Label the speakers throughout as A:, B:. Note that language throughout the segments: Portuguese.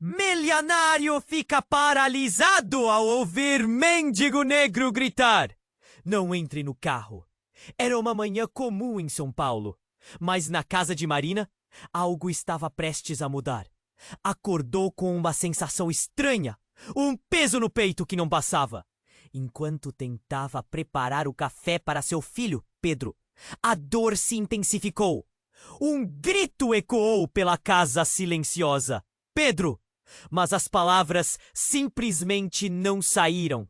A: Milionário fica paralisado ao ouvir mendigo negro gritar: "Não entre no carro." Era uma manhã comum em São Paulo, mas na casa de Marina, algo estava prestes a mudar. Acordou com uma sensação estranha, um peso no peito que não passava. Enquanto tentava preparar o café para seu filho, Pedro, a dor se intensificou. Um grito ecoou pela casa silenciosa: "Pedro!" Mas as palavras simplesmente não saíram.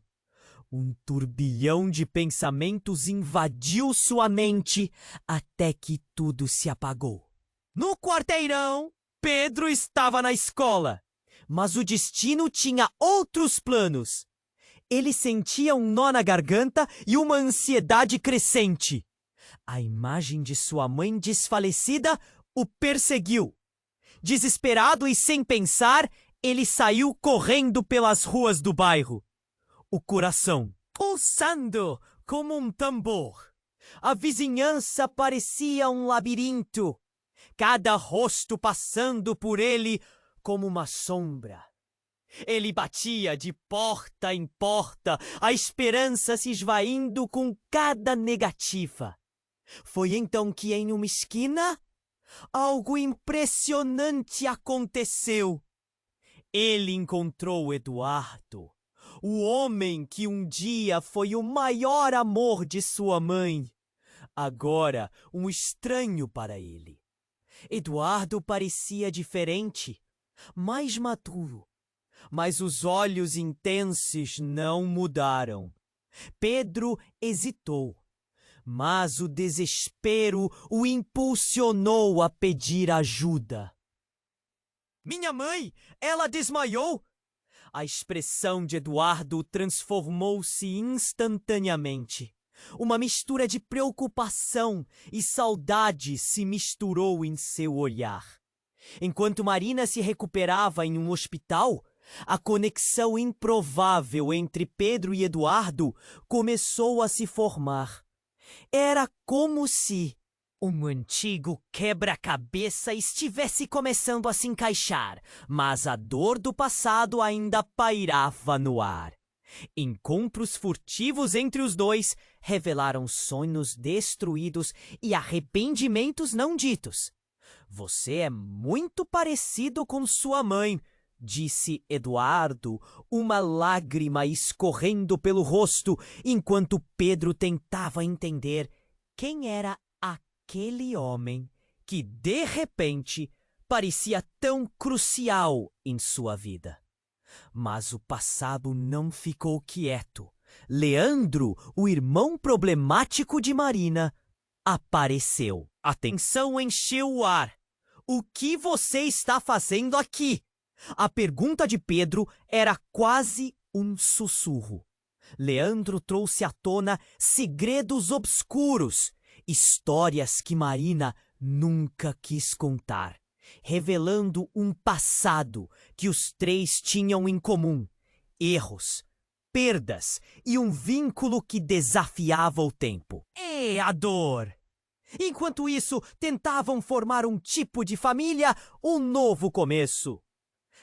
A: Um turbilhão de pensamentos invadiu sua mente até que tudo se apagou. No quarteirão, Pedro estava na escola, mas o destino tinha outros planos. Ele sentia um nó na garganta e uma ansiedade crescente. A imagem de sua mãe desfalecida o perseguiu. Desesperado e sem pensar, ele saiu correndo pelas ruas do bairro, o coração pulsando como um tambor. A vizinhança parecia um labirinto, cada rosto passando por ele como uma sombra. Ele batia de porta em porta, a esperança se esvaindo com cada negativa. Foi então que, em uma esquina, algo impressionante aconteceu. Ele encontrou Eduardo, o homem que um dia foi o maior amor de sua mãe, agora um estranho para ele. Eduardo parecia diferente, mais maduro, mas os olhos intensos não mudaram. Pedro hesitou, mas o desespero o impulsionou a pedir ajuda. "Minha mãe, ela desmaiou!" A expressão de Eduardo transformou-se instantaneamente. Uma mistura de preocupação e saudade se misturou em seu olhar. Enquanto Marina se recuperava em um hospital, a conexão improvável entre Pedro e Eduardo começou a se formar. Era como se um antigo quebra-cabeça estivesse começando a se encaixar, mas a dor do passado ainda pairava no ar. Encontros furtivos entre os dois revelaram sonhos destruídos e arrependimentos não ditos. "Você é muito parecido com sua mãe", disse Eduardo, uma lágrima escorrendo pelo rosto, enquanto Pedro tentava entender quem era aquele homem que, de repente, parecia tão crucial em sua vida. Mas o passado não ficou quieto. Leandro, o irmão problemático de Marina, apareceu. A tensão encheu o ar. "O que você está fazendo aqui?" A pergunta de Pedro era quase um sussurro. Leandro trouxe à tona segredos obscuros, histórias que Marina nunca quis contar, revelando um passado que os três tinham em comum: erros, perdas e um vínculo que desafiava o tempo. E a dor! Enquanto isso, tentavam formar um tipo de família, um novo começo.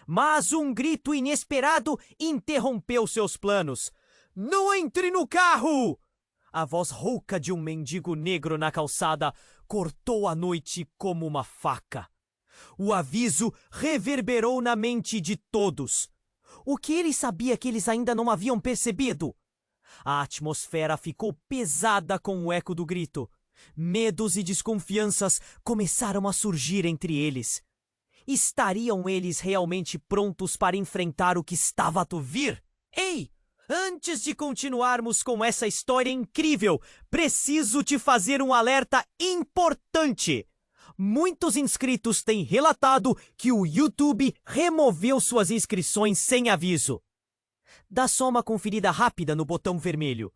A: Mas um grito inesperado interrompeu seus planos. "Não entre no carro!" A voz rouca de um mendigo negro na calçada cortou a noite como uma faca. O aviso reverberou na mente de todos. O que ele sabia que eles ainda não haviam percebido? A atmosfera ficou pesada com o eco do grito. Medos e desconfianças começaram a surgir entre eles. Estariam eles realmente prontos para enfrentar o que estava a vir? Ei! Antes de continuarmos com essa história incrível, preciso te fazer um alerta importante. Muitos inscritos têm relatado que o YouTube removeu suas inscrições sem aviso. Dá só uma conferida rápida no botão vermelho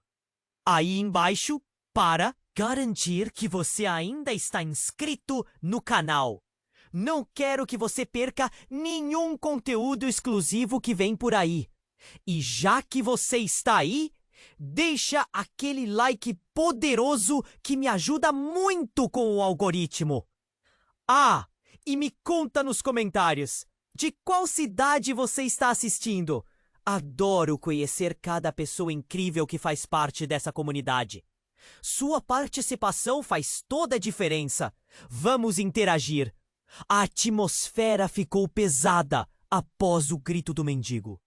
A: aí embaixo para garantir que você ainda está inscrito no canal. Não quero que você perca nenhum conteúdo exclusivo que vem por aí. E já que você está aí, deixa aquele like poderoso que me ajuda muito com o algoritmo. Ah, e me conta nos comentários, De qual cidade você está assistindo? Adoro conhecer cada pessoa incrível que faz parte dessa comunidade. Sua participação faz toda a diferença. Vamos interagir. A atmosfera ficou pesada após o grito do mendigo.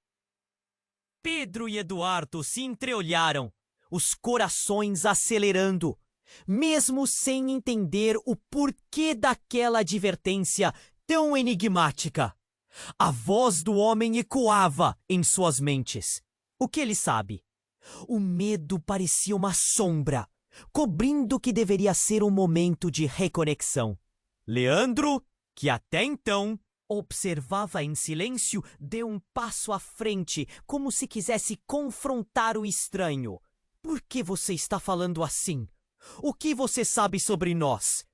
A: Pedro e Eduardo se entreolharam, os corações acelerando, mesmo sem entender o porquê daquela advertência tão enigmática. A voz do homem ecoava em suas mentes. O que ele sabe? O medo parecia uma sombra, cobrindo o que deveria ser um momento de reconexão. Leandro, que até então observava em silêncio, deu um passo à frente, como se quisesse confrontar o estranho. Por que você está falando assim? O que você sabe sobre nós?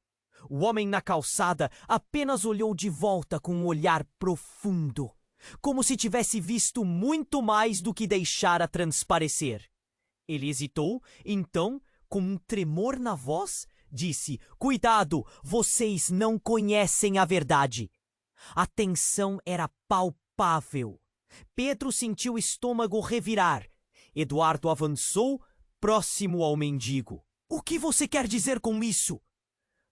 A: O homem na calçada apenas olhou de volta com um olhar profundo, como se tivesse visto muito mais do que deixara transparecer. Ele hesitou, então, com um tremor na voz, disse: "Cuidado, vocês não conhecem a verdade." A tensão era palpável. Pedro sentiu o estômago revirar. Eduardo avançou, próximo ao mendigo. "O que você quer dizer com isso?"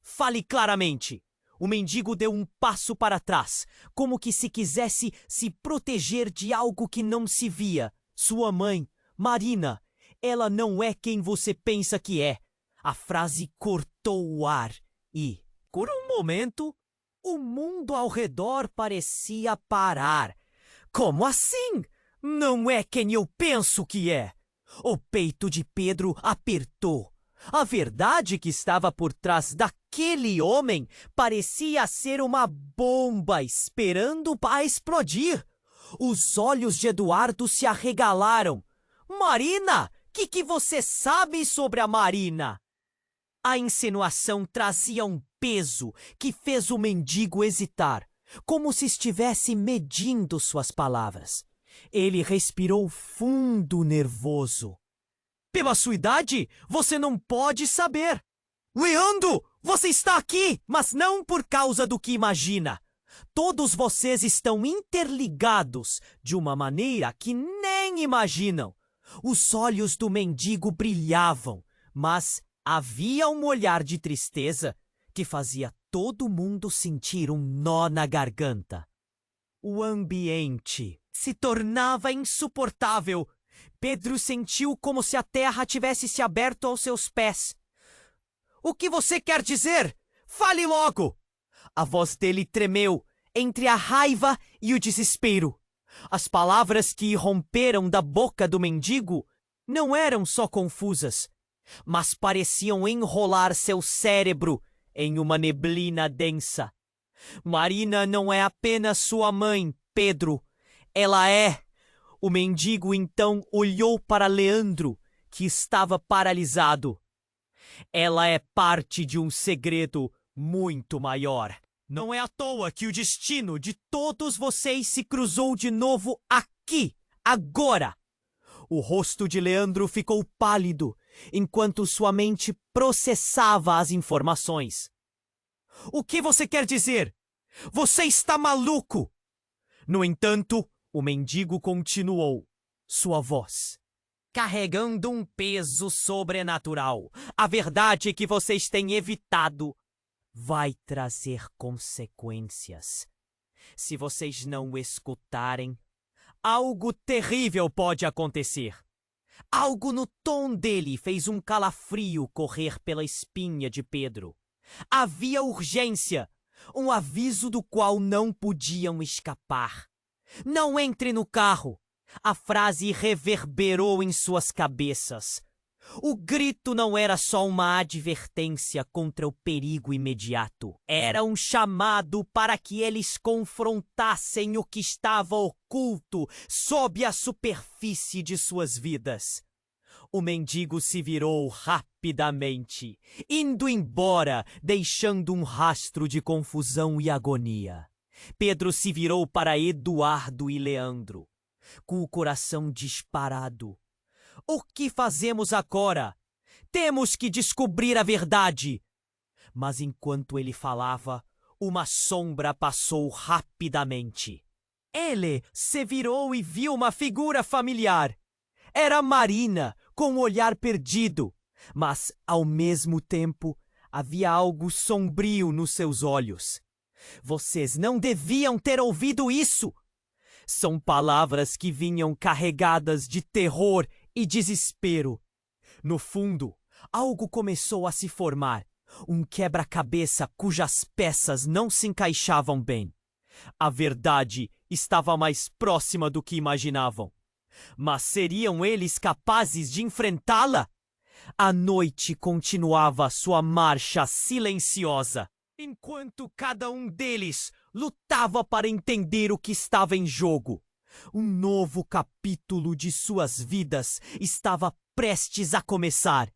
A: "Fale claramente." O mendigo deu um passo para trás, como que se quisesse se proteger de algo que não se via. "Sua mãe, Marina, ela não é quem você pensa que é." A frase cortou o ar e, por um momento, o mundo ao redor parecia parar. "Como assim? Não é quem eu penso que é." O peito de Pedro apertou. A verdade que estava por trás daquele homem parecia ser uma bomba esperando para explodir. Os olhos de Eduardo se arregalaram. "Marina, que você sabe sobre a Marina?" A insinuação trazia um peso que fez o mendigo hesitar, como se estivesse medindo suas palavras. Ele respirou fundo, nervoso. "Pela sua idade, você não pode saber." "Leandro, você está aqui, mas não por causa do que imagina. Todos vocês estão interligados de uma maneira que nem imaginam." Os olhos do mendigo brilhavam, mas havia um olhar de tristeza que fazia todo mundo sentir um nó na garganta. O ambiente se tornava insuportável. Pedro sentiu como se a terra tivesse se aberto aos seus pés. "O que você quer dizer? Fale logo!" A voz dele tremeu entre a raiva e o desespero. As palavras que irromperam da boca do mendigo não eram só confusas, mas pareciam enrolar seu cérebro em uma neblina densa. "Marina não é apenas sua mãe, Pedro. Ela é..." O mendigo então olhou para Leandro, que estava paralisado. "Ela é parte de um segredo muito maior. Não é à toa que o destino de todos vocês se cruzou de novo aqui, agora." O rosto de Leandro ficou pálido, enquanto sua mente processava as informações. "O que você quer dizer? Você está maluco!" No entanto, o mendigo continuou, sua voz carregando um peso sobrenatural. "A verdade que vocês têm evitado vai trazer consequências. Se vocês não o escutarem, algo terrível pode acontecer." Algo no tom dele fez um calafrio correr pela espinha de Pedro. Havia urgência, um aviso do qual não podiam escapar. "Não entre no carro." A frase reverberou em suas cabeças. O grito não era só uma advertência contra o perigo imediato. Era um chamado para que eles confrontassem o que estava oculto sob a superfície de suas vidas. O mendigo se virou rapidamente, indo embora, deixando um rastro de confusão e agonia. Pedro se virou para Eduardo e Leandro, com o coração disparado. "O que fazemos agora? Temos que descobrir a verdade." Mas enquanto ele falava, uma sombra passou rapidamente. Ele se virou e viu uma figura familiar. Era Marina, com um olhar perdido, mas, ao mesmo tempo, havia algo sombrio nos seus olhos. Vocês não deviam ter ouvido isso! São palavras que vinham carregadas de terror e desespero. No fundo, algo começou a se formar, um quebra-cabeça cujas peças não se encaixavam bem. A verdade estava mais próxima do que imaginavam. Mas seriam eles capazes de enfrentá-la? A noite continuava sua marcha silenciosa, enquanto cada um deles lutava para entender o que estava em jogo. Um novo capítulo de suas vidas estava prestes a começar,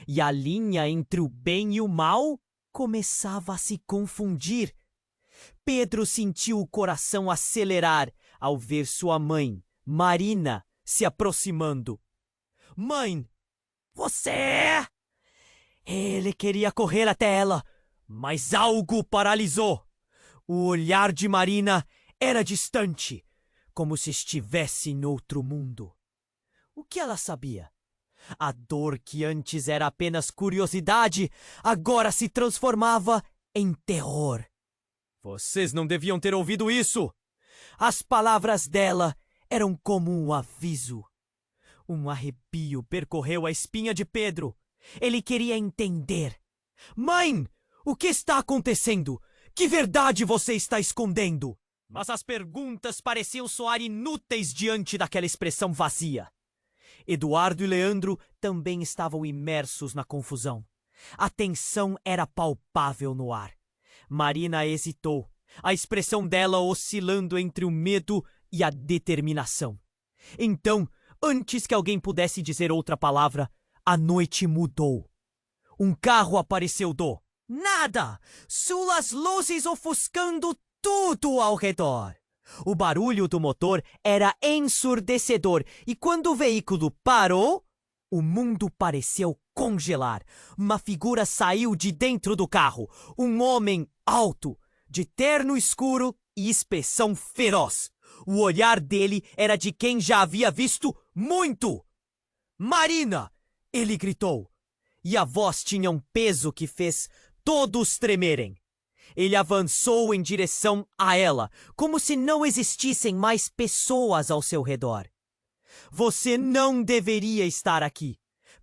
A: e a linha entre o bem e o mal começava a se confundir. Pedro sentiu o coração acelerar ao ver sua mãe, Marina, se aproximando. Mãe, você! Ele queria correr até ela, mas algo o paralisou. O olhar de Marina era distante, como se estivesse noutro mundo. O que ela sabia? A dor que antes era apenas curiosidade, agora se transformava em terror. Vocês não deviam ter ouvido isso! As palavras dela eram como um aviso. Um arrepio percorreu a espinha de Pedro. Ele queria entender. Mãe, o que está acontecendo? Que verdade você está escondendo? Mas as perguntas pareciam soar inúteis diante daquela expressão vazia. Eduardo e Leandro também estavam imersos na confusão. A tensão era palpável no ar. Marina hesitou, a expressão dela oscilando entre o medo e a determinação. Então, antes que alguém pudesse dizer outra palavra, a noite mudou. Um carro apareceu do nada, suas luzes ofuscando tudo ao redor. O barulho do motor era ensurdecedor e quando o veículo parou, o mundo pareceu congelar. Uma figura saiu de dentro do carro, um homem alto, de terno escuro e expressão feroz. O olhar dele era de quem já havia visto muito. Marina! Ele gritou. E a voz tinha um peso que fez todos tremerem. Ele avançou em direção a ela, como se não existissem mais pessoas ao seu redor. Você não deveria estar aqui.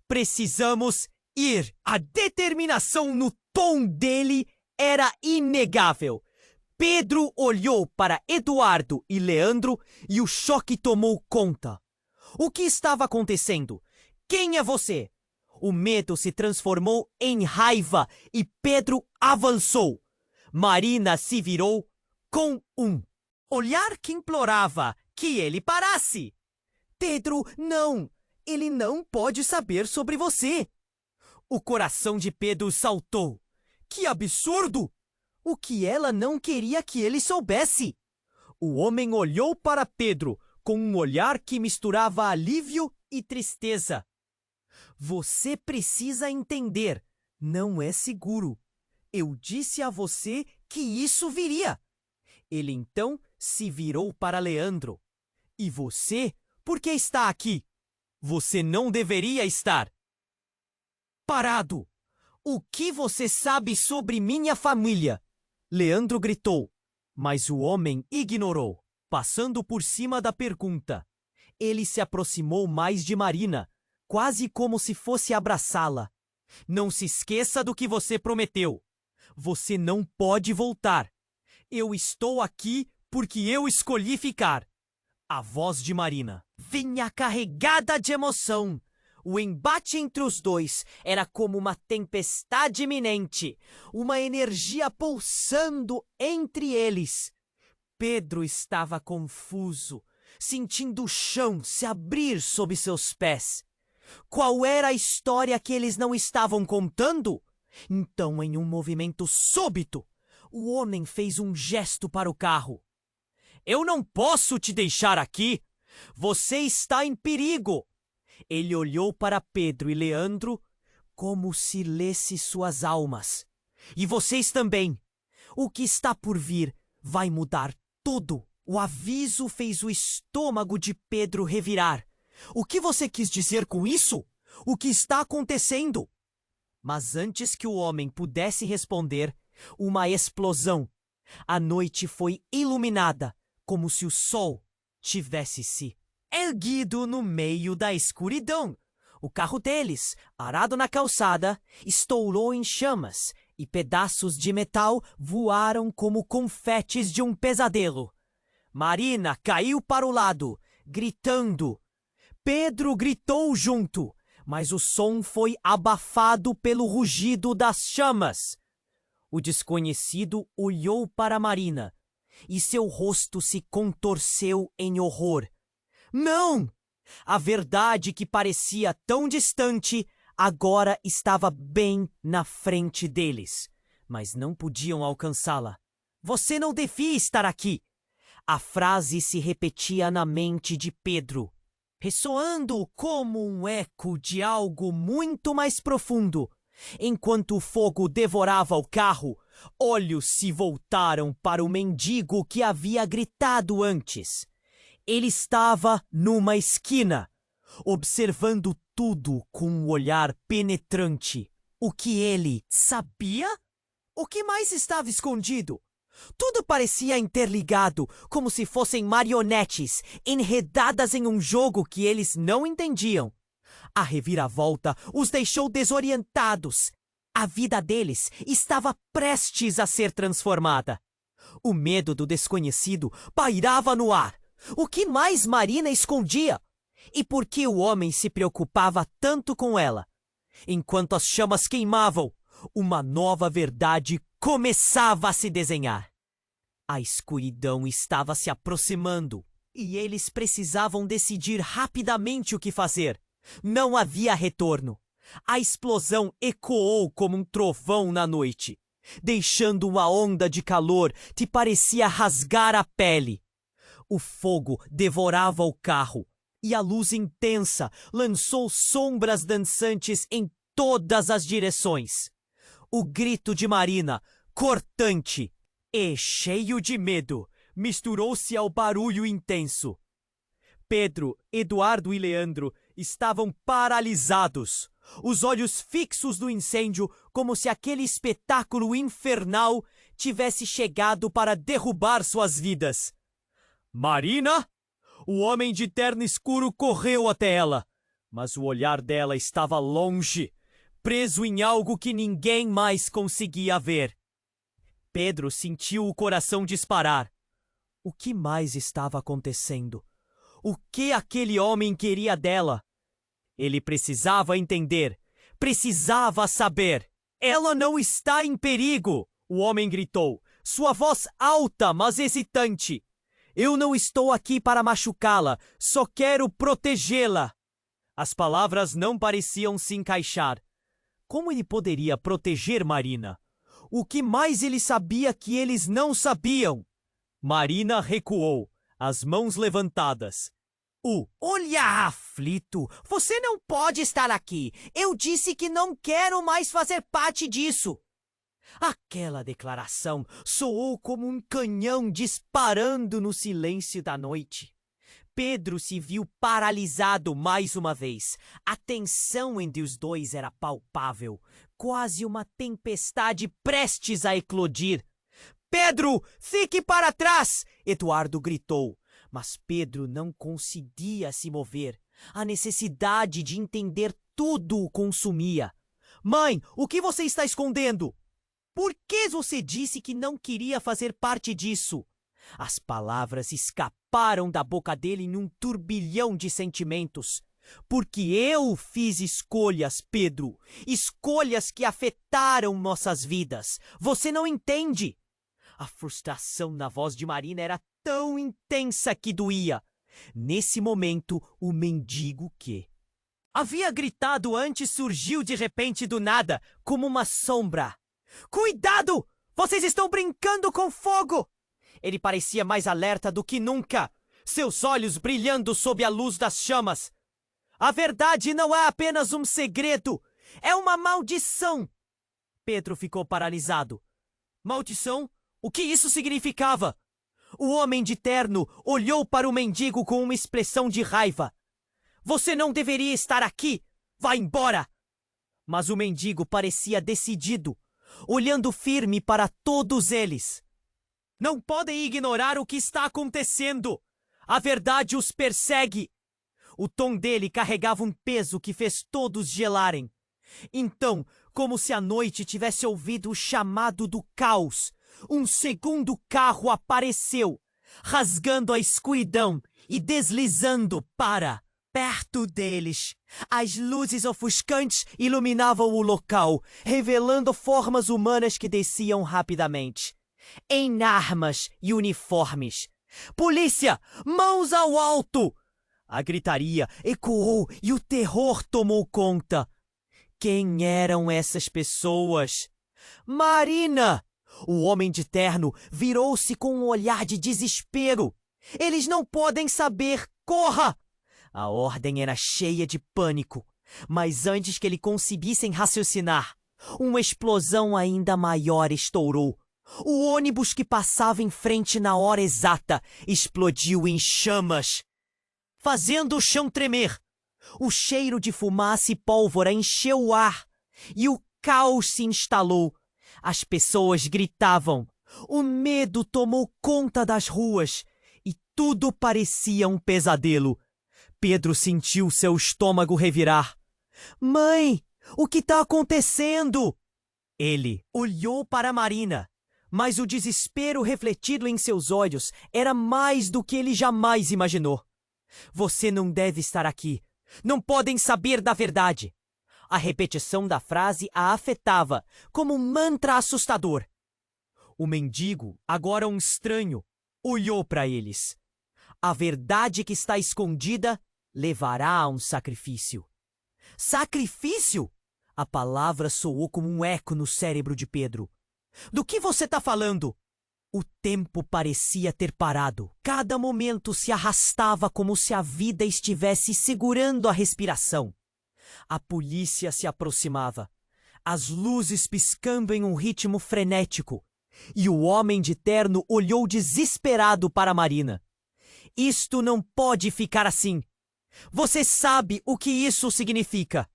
A: Precisamos ir. A determinação no tom dele era inegável. Pedro olhou para Eduardo e Leandro e o choque tomou conta. O que estava acontecendo? Quem é você? O medo se transformou em raiva e Pedro avançou. Marina se virou com um olhar que implorava que ele parasse. Pedro, não! Ele não pode saber sobre você! O coração de Pedro saltou. Que absurdo! O que ela não queria que ele soubesse? O homem olhou para Pedro com um olhar que misturava alívio e tristeza. Você precisa entender. Não é seguro. Eu disse a você que isso viria. Ele então se virou para Leandro. E você, por que está aqui? Você não deveria estar parado. O que você sabe sobre minha família? Leandro gritou, mas o homem ignorou, passando por cima da pergunta. Ele se aproximou mais de Marina, quase como se fosse abraçá-la. Não se esqueça do que você prometeu. Você não pode voltar. Eu estou aqui porque eu escolhi ficar. A voz de Marina vinha carregada de emoção. O embate entre os dois era como uma tempestade iminente, uma energia pulsando entre eles. Pedro estava confuso, sentindo o chão se abrir sob seus pés. Qual era a história que eles não estavam contando? Então, em um movimento súbito, o homem fez um gesto para o carro. Eu não posso te deixar aqui. Você está em perigo. Ele olhou para Pedro e Leandro como se lesse suas almas. E vocês também. O que está por vir vai mudar tudo. O aviso fez o estômago de Pedro revirar. O que você quis dizer com isso? O que está acontecendo? Mas antes que o homem pudesse responder, uma explosão. A noite foi iluminada, como se o sol tivesse se erguido no meio da escuridão. O carro deles, arado na calçada, estourou em chamas e pedaços de metal voaram como confetes de um pesadelo. Marina caiu para o lado, gritando. Pedro gritou junto, mas o som foi abafado pelo rugido das chamas. O desconhecido olhou para Marina e seu rosto se contorceu em horror. Não! A verdade que parecia tão distante agora estava bem na frente deles, mas não podiam alcançá-la. Você não devia estar aqui! A frase se repetia na mente de Pedro, ressoando como um eco de algo muito mais profundo. Enquanto o fogo devorava o carro, olhos se voltaram para o mendigo que havia gritado antes. Ele estava numa esquina, observando tudo com um olhar penetrante. O que ele sabia? O que mais estava escondido? Tudo parecia interligado, como se fossem marionetes, enredadas em um jogo que eles não entendiam. A reviravolta os deixou desorientados. A vida deles estava prestes a ser transformada. O medo do desconhecido pairava no ar. O que mais Marina escondia? E por que o homem se preocupava tanto com ela? Enquanto as chamas queimavam, uma nova verdade começava a se desenhar. A escuridão estava se aproximando e eles precisavam decidir rapidamente o que fazer. Não havia retorno. A explosão ecoou como um trovão na noite, deixando uma onda de calor que parecia rasgar a pele. O fogo devorava o carro e a luz intensa lançou sombras dançantes em todas as direções. O grito de Marina, cortante e cheio de medo, misturou-se ao barulho intenso. Pedro, Eduardo e Leandro estavam paralisados, os olhos fixos no incêndio, como se aquele espetáculo infernal tivesse chegado para derrubar suas vidas. Marina? O homem de terno escuro correu até ela, mas o olhar dela estava longe, preso em algo que ninguém mais conseguia ver. Pedro sentiu o coração disparar. O que mais estava acontecendo? O que aquele homem queria dela? Ele precisava entender, precisava saber. Ela não está em perigo, o homem gritou, sua voz alta, mas hesitante. Eu não estou aqui para machucá-la, só quero protegê-la. As palavras não pareciam se encaixar. Como ele poderia proteger Marina? O que mais ele sabia que eles não sabiam? Marina recuou, as mãos levantadas. Olha, aflito, você não pode estar aqui. Eu disse que não quero mais fazer parte disso. Aquela declaração soou como um canhão disparando no silêncio da noite. Pedro se viu paralisado mais uma vez. A tensão entre os dois era palpável, quase uma tempestade prestes a eclodir. Pedro, fique para trás! Eduardo gritou. Mas Pedro não conseguia se mover. A necessidade de entender tudo o consumia. Mãe, o que você está escondendo? Por que você disse que não queria fazer parte disso? As palavras escaparam da boca dele num turbilhão de sentimentos. Porque eu fiz escolhas, Pedro. Escolhas que afetaram nossas vidas. Você não entende. A frustração na voz de Marina era tão intensa que doía. Nesse momento, o mendigo que havia gritado antes surgiu de repente do nada, como uma sombra. Cuidado! Vocês estão brincando com fogo! Ele parecia mais alerta do que nunca, seus olhos brilhando sob a luz das chamas. A verdade não é apenas um segredo, é uma maldição. Pedro ficou paralisado. Maldição? O que isso significava? O homem de terno olhou para o mendigo com uma expressão de raiva. Você não deveria estar aqui! Vá embora! Mas o mendigo parecia decidido, olhando firme para todos eles. Não podem ignorar o que está acontecendo! A verdade os persegue! O tom dele carregava um peso que fez todos gelarem. Então, como se a noite tivesse ouvido o chamado do caos, um segundo carro apareceu, rasgando a escuridão e deslizando para perto deles. As luzes ofuscantes iluminavam o local, revelando formas humanas que desciam rapidamente, em armas e uniformes. Polícia! Mãos ao alto! A gritaria ecoou e o terror tomou conta. Quem eram essas pessoas? Marina! O homem de terno virou-se com um olhar de desespero. Eles não podem saber! Corra! A ordem era cheia de pânico, mas antes que ele conseguissem raciocinar, uma explosão ainda maior estourou. O ônibus que passava em frente na hora exata explodiu em chamas, fazendo o chão tremer. O cheiro de fumaça e pólvora encheu o ar e o caos se instalou. As pessoas gritavam. O medo tomou conta das ruas e tudo parecia um pesadelo. Pedro sentiu seu estômago revirar. Mãe, o que está acontecendo? Ele olhou para Marina, mas o desespero refletido em seus olhos era mais do que ele jamais imaginou. Você não deve estar aqui. Não podem saber da verdade. A repetição da frase a afetava como um mantra assustador. O mendigo, agora um estranho, olhou para eles. A verdade que está escondida levará a um sacrifício. Sacrifício? A palavra soou como um eco no cérebro de Pedro. Do que você está falando? O tempo parecia ter parado. Cada momento se arrastava como se a vida estivesse segurando a respiração. A polícia se aproximava, as luzes piscando em um ritmo frenético, e o homem de terno olhou desesperado para Marina. Isto não pode ficar assim. Você sabe o que isso significa.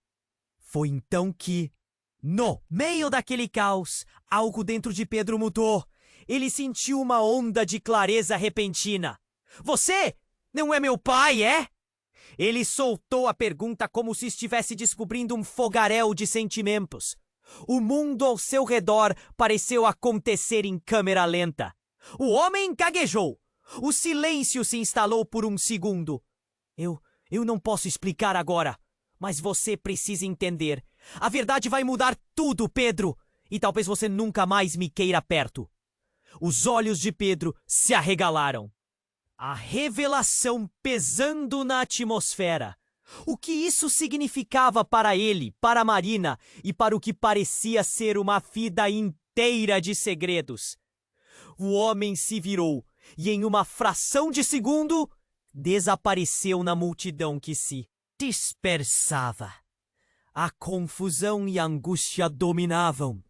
A: Foi então que, no meio daquele caos, algo dentro de Pedro mudou. Ele sentiu uma onda de clareza repentina. Você não é meu pai, é? Ele soltou a pergunta como se estivesse descobrindo um fogaréu de sentimentos. O mundo ao seu redor pareceu acontecer em câmera lenta. O homem gaguejou. O silêncio se instalou por um segundo. Eu não posso explicar agora, mas você precisa entender. A verdade vai mudar tudo, Pedro, e talvez você nunca mais me queira perto. Os olhos de Pedro se arregalaram. A revelação pesando na atmosfera. O que isso significava para ele, para Marina e para o que parecia ser uma vida inteira de segredos. O homem se virou e, em uma fração de segundo, desapareceu na multidão que se dispersava. A confusão e a angústia dominavam.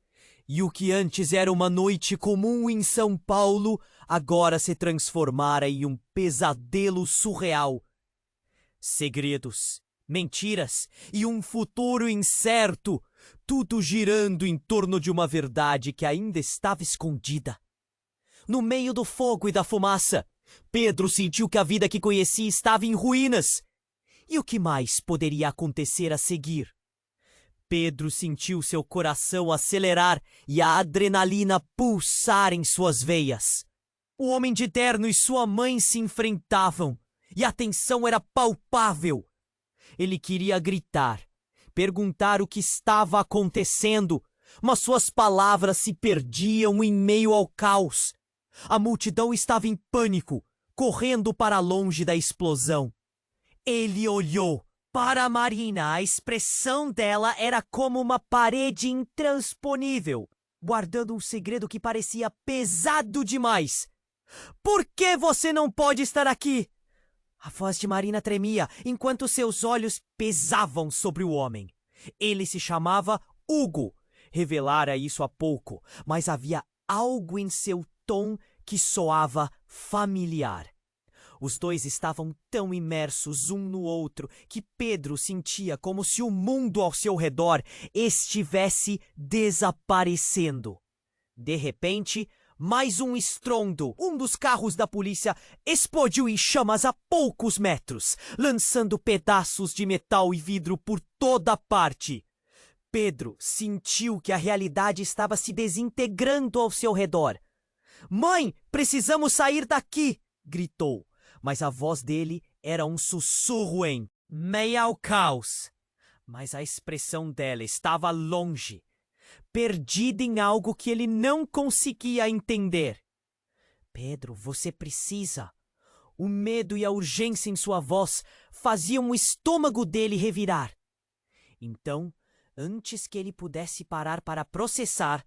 A: E o que antes era uma noite comum em São Paulo, agora se transformara em um pesadelo surreal. Segredos, mentiras e um futuro incerto, tudo girando em torno de uma verdade que ainda estava escondida. No meio do fogo e da fumaça, Pedro sentiu que a vida que conhecia estava em ruínas. E o que mais poderia acontecer a seguir? Pedro sentiu seu coração acelerar e a adrenalina pulsar em suas veias. O homem de terno e sua mãe se enfrentavam, e a tensão era palpável. Ele queria gritar, perguntar o que estava acontecendo, mas suas palavras se perdiam em meio ao caos. A multidão estava em pânico, correndo para longe da explosão. Ele olhou para Marina. A expressão dela era como uma parede intransponível, guardando um segredo que parecia pesado demais. Por que você não pode estar aqui? A voz de Marina tremia, enquanto seus olhos pesavam sobre o homem. Ele se chamava Hugo. Revelara isso há pouco, mas havia algo em seu tom que soava familiar. Os dois estavam tão imersos um no outro que Pedro sentia como se o mundo ao seu redor estivesse desaparecendo. De repente, mais um estrondo. Um dos carros da polícia explodiu em chamas a poucos metros, lançando pedaços de metal e vidro por toda parte. Pedro sentiu que a realidade estava se desintegrando ao seu redor. "Mãe, precisamos sair daqui!" gritou, mas a voz dele era um sussurro em meio ao caos. Mas a expressão dela estava longe, perdida em algo que ele não conseguia entender. "Pedro, você precisa." O medo e a urgência em sua voz faziam o estômago dele revirar. Então, antes que ele pudesse parar para processar,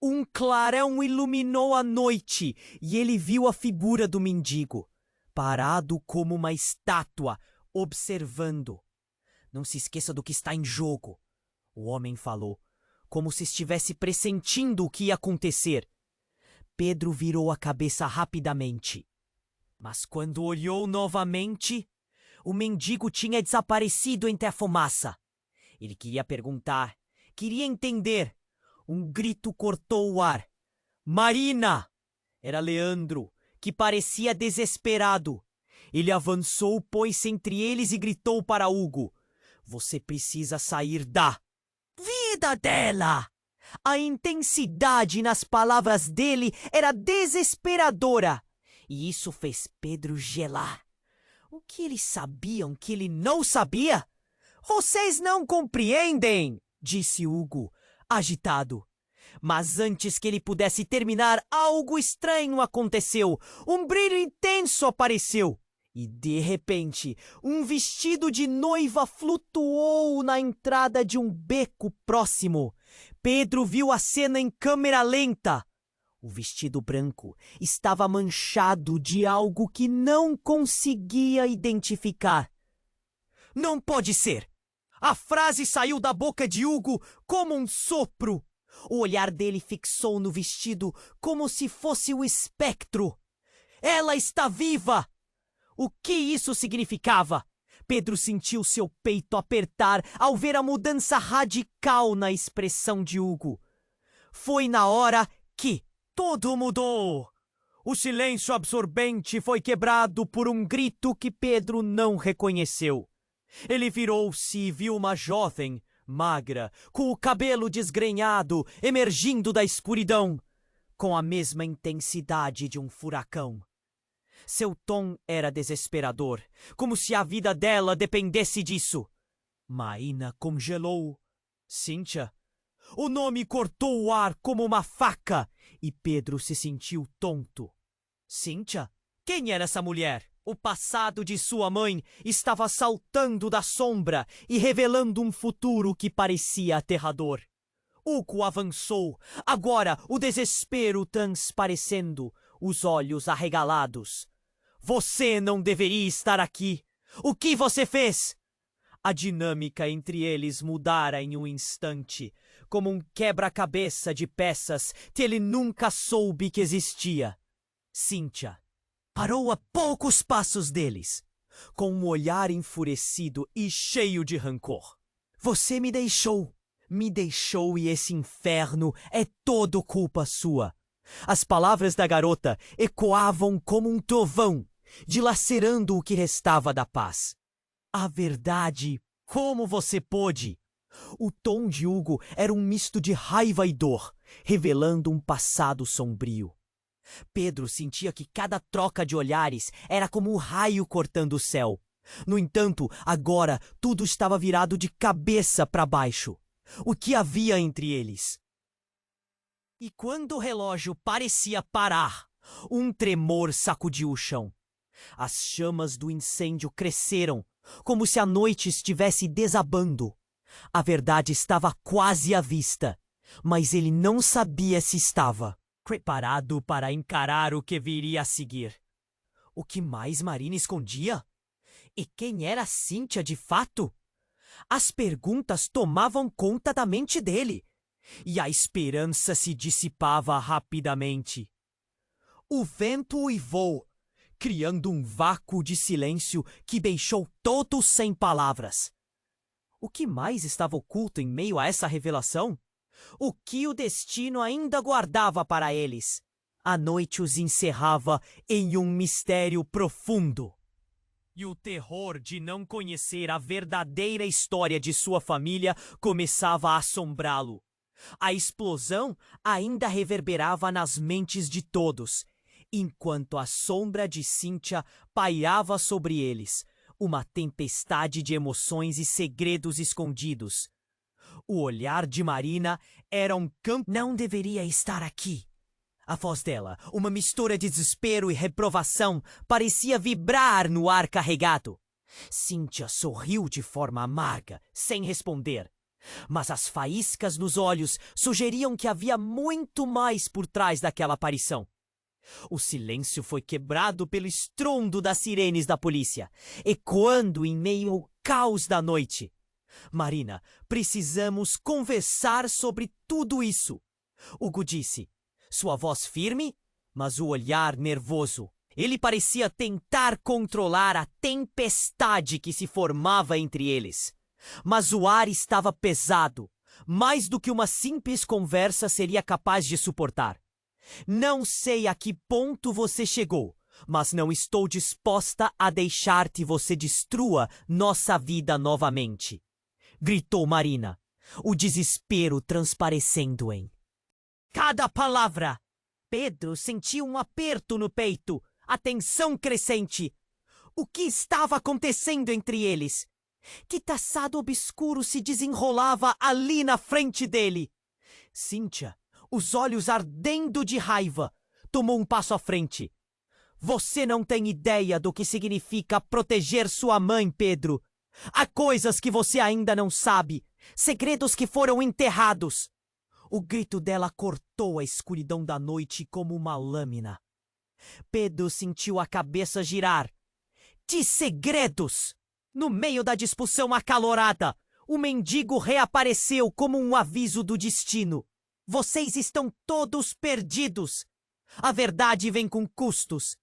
A: um clarão iluminou a noite e ele viu a figura do mendigo, parado como uma estátua, observando. "Não se esqueça do que está em jogo", o homem falou, como se estivesse pressentindo o que ia acontecer. Pedro virou a cabeça rapidamente. Mas quando olhou novamente, o mendigo tinha desaparecido entre a fumaça. Ele queria perguntar, queria entender. Um grito cortou o ar. "Marina!" Era Leandro, que parecia desesperado. Ele avançou, pôs-se entre eles e gritou para Hugo: "Você precisa sair da vida dela!" A intensidade nas palavras dele era desesperadora. E isso fez Pedro gelar. O que eles sabiam que ele não sabia? "Vocês não compreendem!" disse Hugo, agitado. Mas antes que ele pudesse terminar, algo estranho aconteceu. Um brilho intenso apareceu. E, de repente, um vestido de noiva flutuou na entrada de um beco próximo. Pedro viu a cena em câmera lenta. O vestido branco estava manchado de algo que não conseguia identificar. "Não pode ser!" A frase saiu da boca de Hugo como um sopro. O olhar dele fixou no vestido como se fosse o espectro. "Ela está viva!" O que isso significava? Pedro sentiu seu peito apertar ao ver a mudança radical na expressão de Hugo. Foi na hora que tudo mudou. O silêncio absorvente foi quebrado por um grito que Pedro não reconheceu. Ele virou-se e viu uma jovem, magra, com o cabelo desgrenhado, emergindo da escuridão, com a mesma intensidade de um furacão. Seu tom era desesperador, como se a vida dela dependesse disso. Marina congelou. "Cíntia?" O nome cortou o ar como uma faca e Pedro se sentiu tonto. Cíntia? Quem era essa mulher? O passado de sua mãe estava saltando da sombra e revelando um futuro que parecia aterrador. Hugo avançou, agora o desespero transparecendo, os olhos arregalados. "Você não deveria estar aqui! O que você fez?" A dinâmica entre eles mudara em um instante, como um quebra-cabeça de peças que ele nunca soube que existia. Cíntia parou a poucos passos deles, com um olhar enfurecido e cheio de rancor. "Você me deixou e esse inferno é todo culpa sua." As palavras da garota ecoavam como um trovão, dilacerando o que restava da paz. "A verdade, como você pôde?" O tom de Hugo era um misto de raiva e dor, revelando um passado sombrio. Pedro sentia que cada troca de olhares era como um raio cortando o céu. No entanto, agora tudo estava virado de cabeça para baixo. O que havia entre eles? E quando o relógio parecia parar, um tremor sacudiu o chão. As chamas do incêndio cresceram, como se a noite estivesse desabando. A verdade estava quase à vista, mas ele não sabia se estava preparado para encarar o que viria a seguir. O que mais Marina escondia? E quem era Cíntia de fato? As perguntas tomavam conta da mente dele, e a esperança se dissipava rapidamente. O vento uivou, criando um vácuo de silêncio que deixou todos sem palavras. O que mais estava oculto em meio a essa revelação? O que o destino ainda guardava para eles? A noite os encerrava em um mistério profundo. E o terror de não conhecer a verdadeira história de sua família começava a assombrá-lo. A explosão ainda reverberava nas mentes de todos, enquanto a sombra de Cíntia pairava sobre eles, uma tempestade de emoções e segredos escondidos. O olhar de Marina era um campo... Não deveria estar aqui. A voz dela, uma mistura de desespero e reprovação, parecia vibrar no ar carregado. Cíntia sorriu de forma amarga, sem responder. Mas as faíscas nos olhos sugeriam que havia muito mais por trás daquela aparição. O silêncio foi quebrado pelo estrondo das sirenes da polícia, ecoando em meio ao caos da noite. Marina, precisamos conversar sobre tudo isso. Hugo disse, sua voz firme, mas o olhar nervoso. Ele parecia tentar controlar a tempestade que se formava entre eles. Mas o ar estava pesado, mais do que uma simples conversa seria capaz de suportar. Não sei a que ponto você chegou, mas não estou disposta a deixar que você destrua nossa vida novamente. Gritou Marina, o desespero transparecendo em cada palavra. Pedro sentiu um aperto no peito, a tensão crescente. O que estava acontecendo entre eles? Que traçado obscuro se desenrolava ali na frente dele? Cíntia, os olhos ardendo de raiva, tomou um passo à frente. Você não tem ideia do que significa proteger sua mãe, Pedro. Há coisas que você ainda não sabe, segredos que foram enterrados. O grito dela cortou a escuridão da noite como uma lâmina. Pedro sentiu a cabeça girar. Que segredos! No meio da discussão acalorada, o mendigo reapareceu como um aviso do destino. Vocês estão todos perdidos. A verdade vem com custos.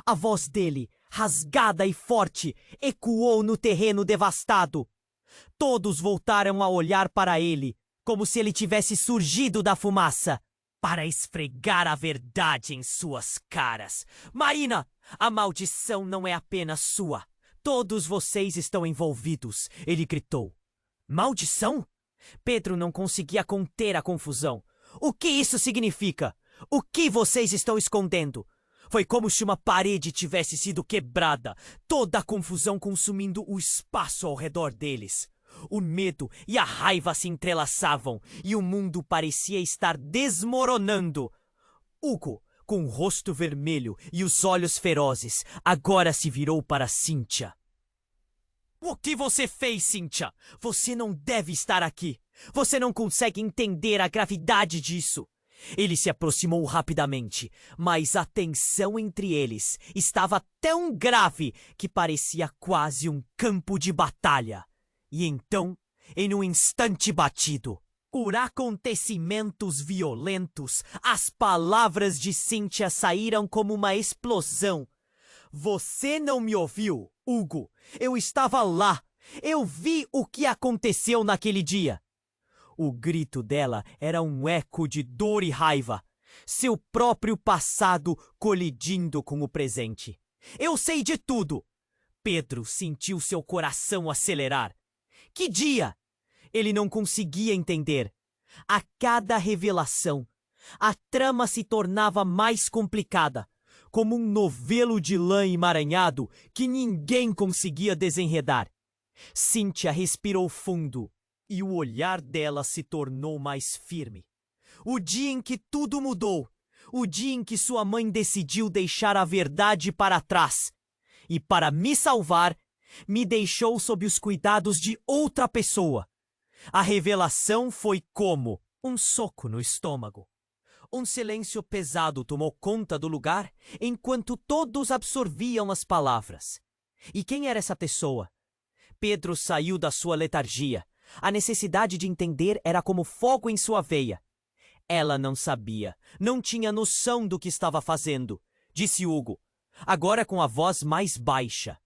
A: A voz dele, rasgada e forte, ecoou no terreno devastado. Todos voltaram a olhar para ele, como se ele tivesse surgido da fumaça, para esfregar a verdade em suas caras. Marina, a maldição não é apenas sua. Todos vocês estão envolvidos, ele gritou. Maldição? Pedro não conseguia conter a confusão. O que isso significa? O que vocês estão escondendo? Foi como se uma parede tivesse sido quebrada, toda a confusão consumindo o espaço ao redor deles. O medo e a raiva se entrelaçavam e o mundo parecia estar desmoronando. Hugo, com o rosto vermelho e os olhos ferozes, agora se virou para Cíntia. O que você fez, Cíntia? Você não deve estar aqui. Você não consegue entender a gravidade disso. Ele se aproximou rapidamente, mas a tensão entre eles estava tão grave que parecia quase um campo de batalha. E então, em um instante batido, por acontecimentos violentos, as palavras de Cíntia saíram como uma explosão. Você não me ouviu, Hugo. Eu estava lá. Eu vi o que aconteceu naquele dia. O grito dela era um eco de dor e raiva, seu próprio passado colidindo com o presente. Eu sei de tudo. Pedro sentiu seu coração acelerar. Que dia? Ele não conseguia entender. A cada revelação, a trama se tornava mais complicada, como um novelo de lã emaranhado que ninguém conseguia desenredar. Cíntia respirou fundo e o olhar dela se tornou mais firme. O dia em que tudo mudou, o dia em que sua mãe decidiu deixar a verdade para trás e, para me salvar, me deixou sob os cuidados de outra pessoa. A revelação foi como um soco no estômago. Um silêncio pesado tomou conta do lugar enquanto todos absorviam as palavras. E quem era essa pessoa? Pedro saiu da sua letargia. A necessidade de entender era como fogo em sua veia. Ela não sabia, não tinha noção do que estava fazendo. disse Hugo, agora com a voz mais baixa.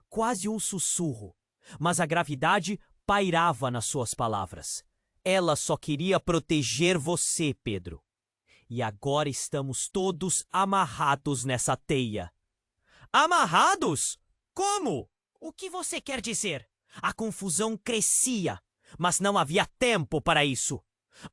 A: Quase um sussurro, mas a gravidade pairava nas suas palavras. Ela só queria proteger você, Pedro. E agora estamos todos amarrados nessa teia. Amarrados? Como? O que você quer dizer? A confusão crescia, mas não havia tempo para isso.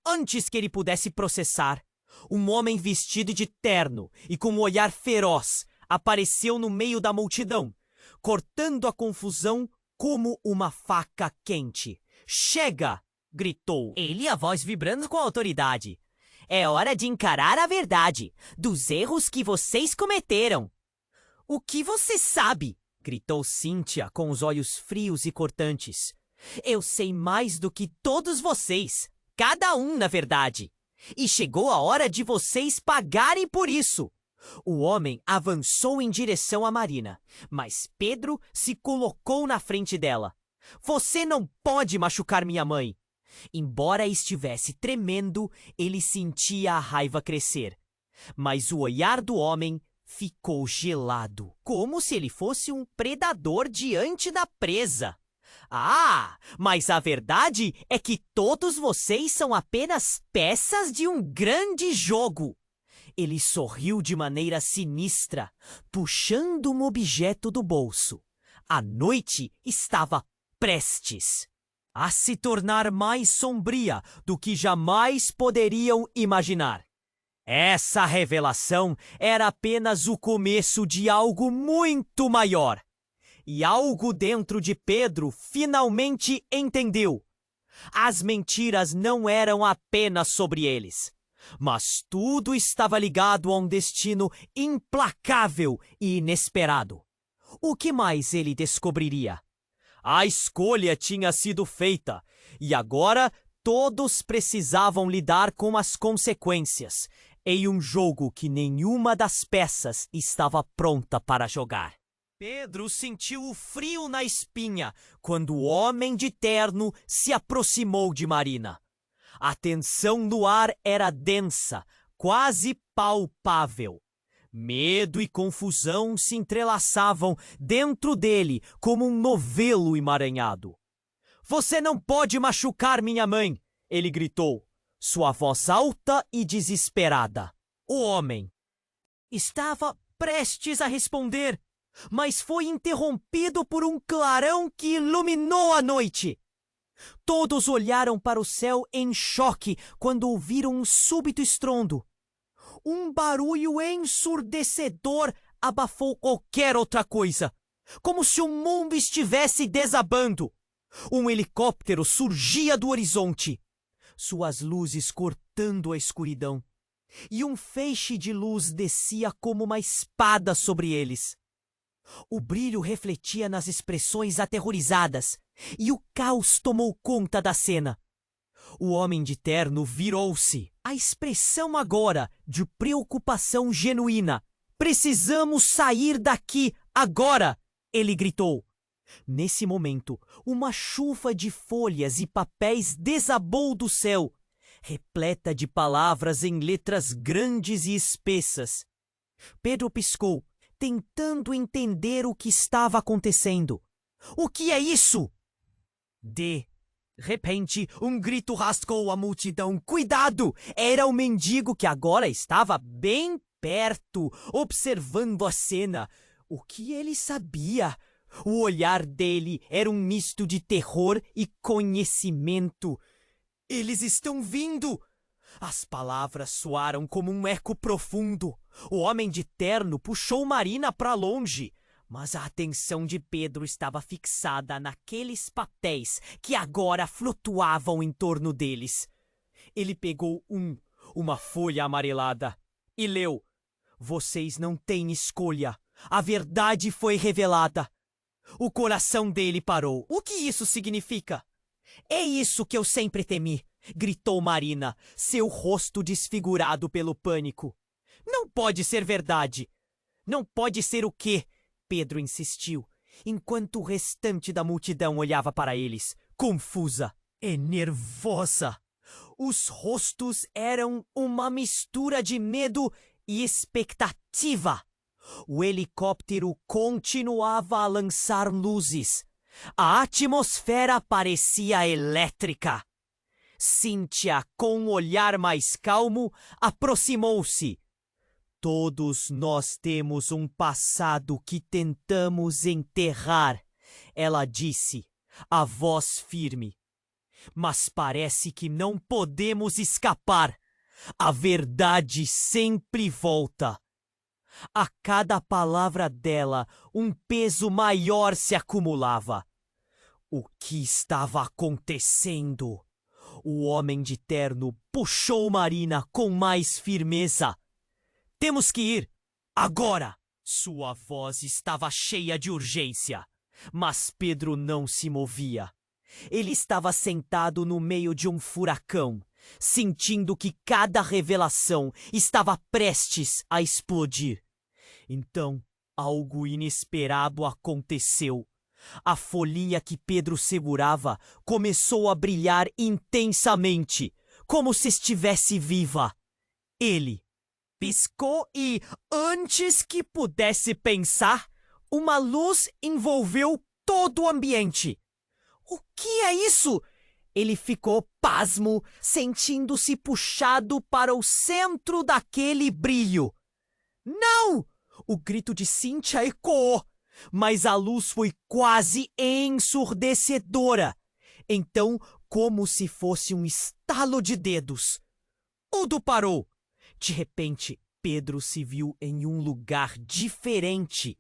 A: Antes que ele pudesse processar, um homem vestido de terno e com um olhar feroz apareceu no meio da multidão, cortando a confusão como uma faca quente. Chega! Gritou ele, a voz vibrando com autoridade. É hora de encarar a verdade dos erros que vocês cometeram. O que você sabe? Gritou Cíntia com os olhos frios e cortantes. Eu sei mais do que todos vocês, cada um na verdade. E chegou a hora de vocês pagarem por isso. O homem avançou em direção a Marina, mas Pedro se colocou na frente dela. Você não pode machucar minha mãe. Embora estivesse tremendo, ele sentia a raiva crescer. Mas o olhar do homem ficou gelado, como se ele fosse um predador diante da presa. Ah, mas a verdade é que todos vocês são apenas peças de um grande jogo. Ele sorriu de maneira sinistra, puxando um objeto do bolso. A noite estava prestes a se tornar mais sombria do que jamais poderiam imaginar. Essa revelação era apenas o começo de algo muito maior. E algo dentro de Pedro finalmente entendeu. As mentiras não eram apenas sobre eles, mas tudo estava ligado a um destino implacável e inesperado. O que mais ele descobriria? A escolha tinha sido feita, e agora todos precisavam lidar com as consequências, em um jogo que nenhuma das peças estava pronta para jogar. Pedro sentiu o frio na espinha quando o homem de terno se aproximou de Marina. A tensão no ar era densa, quase palpável. Medo e confusão se entrelaçavam dentro dele como um novelo emaranhado. Você não pode machucar minha mãe, ele gritou, sua voz alta e desesperada. O homem estava prestes a responder, mas foi interrompido por um clarão que iluminou a noite. Todos olharam para o céu em choque quando ouviram um súbito estrondo. Um barulho ensurdecedor abafou qualquer outra coisa, como se o mundo estivesse desabando. Um helicóptero surgia do horizonte, suas luzes cortando a escuridão, e um feixe de luz descia como uma espada sobre eles. O brilho refletia nas expressões aterrorizadas, e o caos tomou conta da cena. O homem de terno virou-se. A expressão agora de preocupação genuína. Precisamos sair daqui agora! Ele gritou. Nesse momento, uma chuva de folhas e papéis desabou do céu, repleta de palavras em letras grandes e espessas. Pedro piscou, tentando entender o que estava acontecendo. O que é isso? De repente, um grito rasgou a multidão. Cuidado! Era o mendigo que agora estava bem perto, observando a cena. O que ele sabia? O olhar dele era um misto de terror e conhecimento. Eles estão vindo! As palavras soaram como um eco profundo. O homem de terno puxou Marina para longe. Mas a atenção de Pedro estava fixada naqueles papéis que agora flutuavam em torno deles. Ele pegou uma folha amarelada, e leu: Vocês não têm escolha. A verdade foi revelada. O coração dele parou. O que isso significa? É isso que eu sempre temi, gritou Marina, seu rosto desfigurado pelo pânico. Não pode ser verdade. Não pode ser o quê? Pedro insistiu, enquanto o restante da multidão olhava para eles, confusa e nervosa. Os rostos eram uma mistura de medo e expectativa. O helicóptero continuava a lançar luzes. A atmosfera parecia elétrica. Cíntia, com um olhar mais calmo, aproximou-se. Todos nós temos um passado que tentamos enterrar, ela disse, a voz firme. Mas parece que não podemos escapar. A verdade sempre volta. A cada palavra dela, um peso maior se acumulava. O que estava acontecendo? O homem de terno puxou Marina com mais firmeza. Temos que ir, agora! Sua voz estava cheia de urgência, mas Pedro não se movia. Ele estava sentado no meio de um furacão, sentindo que cada revelação estava prestes a explodir. Então, algo inesperado aconteceu. A folhinha que Pedro segurava começou a brilhar intensamente, como se estivesse viva. Ele piscou e, antes que pudesse pensar, uma luz envolveu todo o ambiente. O que é isso? Ele ficou pasmo, sentindo-se puxado para o centro daquele brilho. Não! O grito de Cíntia ecoou, mas a luz foi quase ensurdecedora. Então, como se fosse um estalo de dedos, tudo parou. De repente, Pedro se viu em um lugar diferente.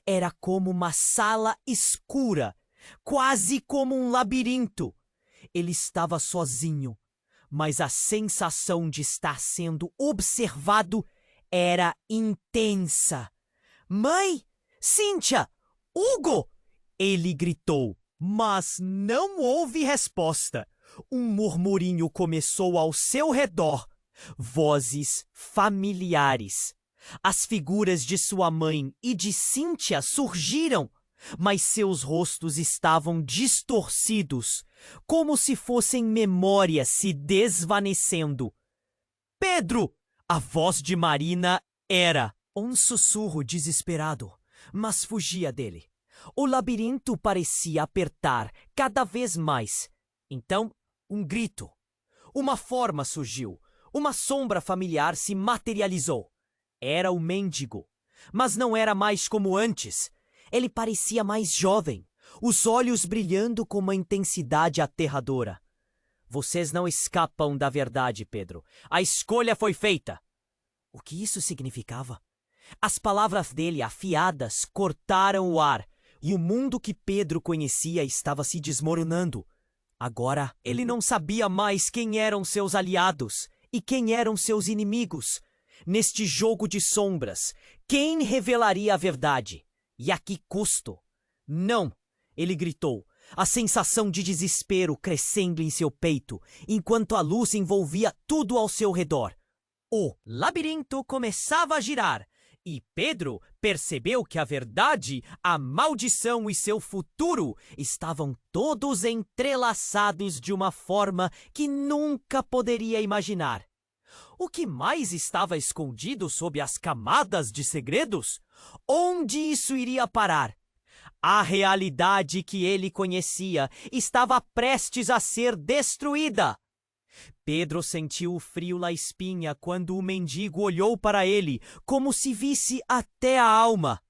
A: Era como uma sala escura, quase como um labirinto. Ele estava sozinho, mas a sensação de estar sendo observado era intensa. Mãe! Cíntia! Hugo! Ele gritou, mas não houve resposta. Um murmurinho começou ao seu redor. Vozes familiares. As figuras de sua mãe e de Cíntia surgiram, mas seus rostos estavam distorcidos, como se fossem memórias se desvanecendo. Pedro! A voz de Marina era um sussurro desesperado, mas fugia dele. O labirinto parecia apertar cada vez mais. Então, um grito. Uma forma surgiu. Uma sombra familiar se materializou. Era o mendigo, mas não era mais como antes. Ele parecia mais jovem, os olhos brilhando com uma intensidade aterradora. Vocês não escapam da verdade, Pedro. A escolha foi feita. O que isso significava? As palavras dele, afiadas, cortaram o ar, e o mundo que Pedro conhecia estava se desmoronando. Agora, ele não sabia mais quem eram seus aliados e quem eram seus inimigos. Neste jogo de sombras, quem revelaria a verdade? E a que custo? Não! Ele gritou, a sensação de desespero crescendo em seu peito, enquanto a luz envolvia tudo ao seu redor. O labirinto começava a girar, e Pedro percebeu que a verdade, a maldição e seu futuro estavam todos entrelaçados de uma forma que nunca poderia imaginar. O que mais estava escondido sob as camadas de segredos? Onde isso iria parar? A realidade que ele conhecia estava prestes a ser destruída. Pedro sentiu o frio na espinha quando o mendigo olhou para ele, como se visse até a alma.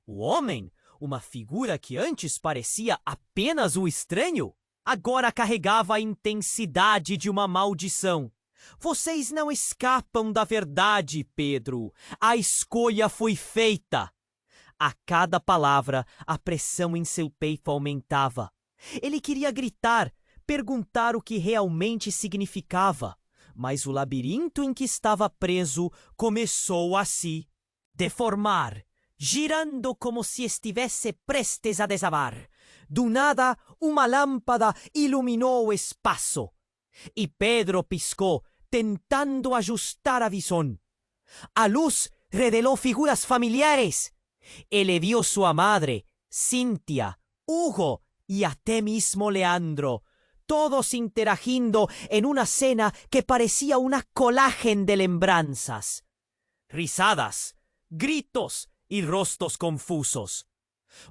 A: O homem, uma figura que antes parecia apenas um estranho, agora carregava a intensidade de uma maldição. Vocês não escapam da verdade, Pedro. A escolha foi feita. A cada palavra, a pressão em seu peito aumentava. Ele queria gritar, perguntar o que realmente significava, mas o labirinto em que estava preso começou a se deformar, girando como se estivesse prestes a desabar. Do nada, uma lâmpada iluminou o espaço, e Pedro piscou, tentando ajustar a visão. A luz reveló figuras familiares. Ele vio sua madre, Cíntia, Hugo y até mismo Leandro, todos interagindo en una escena que parecía una colágen de lembranzas. Risadas, gritos e rostos confusos.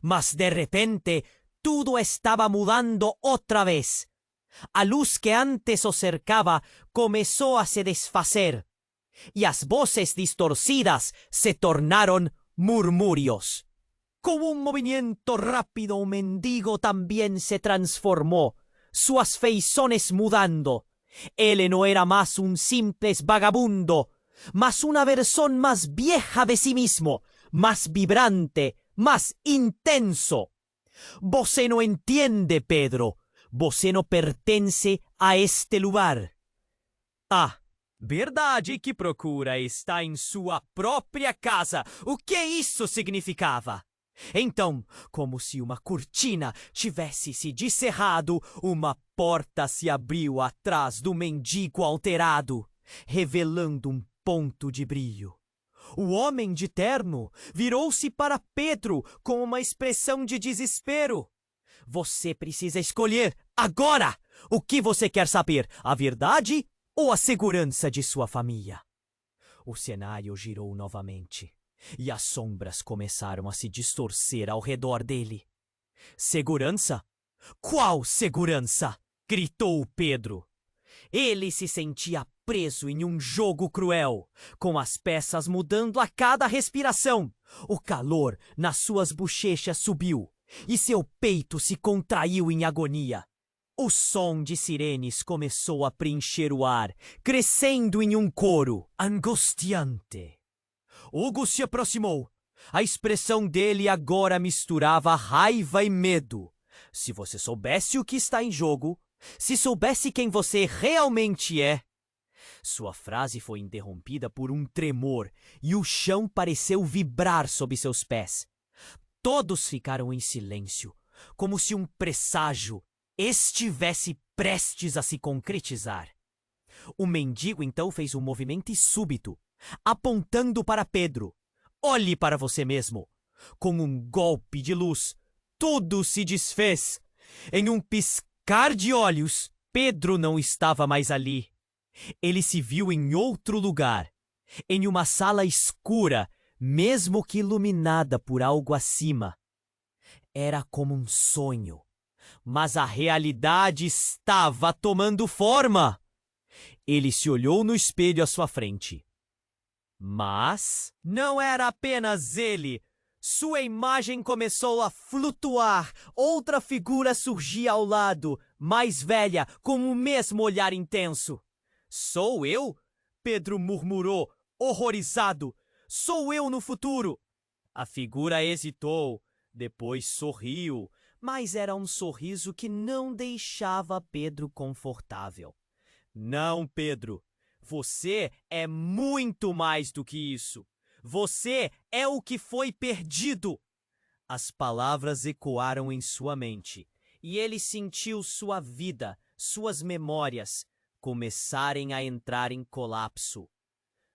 A: Mas de repente, tudo estava mudando outra vez. A luz que antes o cercava começou a se desfazer, e as vozes distorcidas se tornaram murmúrios. Con un movimiento rápido, un mendigo también se transformó, sus feições mudando. Él no era más un simple vagabundo, mas una versión más vieja de sí mismo, más vibrante, más intenso. Você no entiende, Pedro. Você não pertence a este lugar. Ah, verdade que procura está em sua própria casa. O que isso significava? Então, como se uma cortina tivesse se descerrado, uma porta se abriu atrás do mendigo alterado, revelando um ponto de brilho. O homem de terno virou-se para Pedro com uma expressão de desespero. Você precisa escolher agora o que você quer saber, a verdade ou a segurança de sua família. O cenário girou novamente e as sombras começaram a se distorcer ao redor dele. Segurança? Qual segurança? Gritou Pedro. Ele se sentia preso em um jogo cruel, com as peças mudando a cada respiração. O calor nas suas bochechas subiu e seu peito se contraiu em agonia. O som de sirenes começou a preencher o ar, crescendo em um coro angustiante. Hugo se aproximou. A expressão dele agora misturava raiva e medo. Se você soubesse o que está em jogo, se soubesse quem você realmente é... Sua frase foi interrompida por um tremor e o chão pareceu vibrar sob seus pés. Todos ficaram em silêncio, como se um presságio estivesse prestes a se concretizar. O mendigo então fez um movimento súbito, apontando para Pedro. Olhe para você mesmo. Com um golpe de luz, tudo se desfez. Em um piscar de olhos, Pedro não estava mais ali. Ele se viu em outro lugar, em uma sala escura, mesmo que iluminada por algo acima. Era como um sonho, mas a realidade estava tomando forma. Ele se olhou no espelho à sua frente. Mas não era apenas ele. Sua imagem começou a flutuar. Outra figura surgia ao lado, mais velha, com o mesmo olhar intenso. Sou eu? Pedro murmurou, horrorizado. Sou eu no futuro. A figura hesitou, depois sorriu, mas era um sorriso que não deixava Pedro confortável. Não, Pedro. Você é muito mais do que isso. Você é o que foi perdido. As palavras ecoaram em sua mente, e ele sentiu sua vida, suas memórias, começarem a entrar em colapso.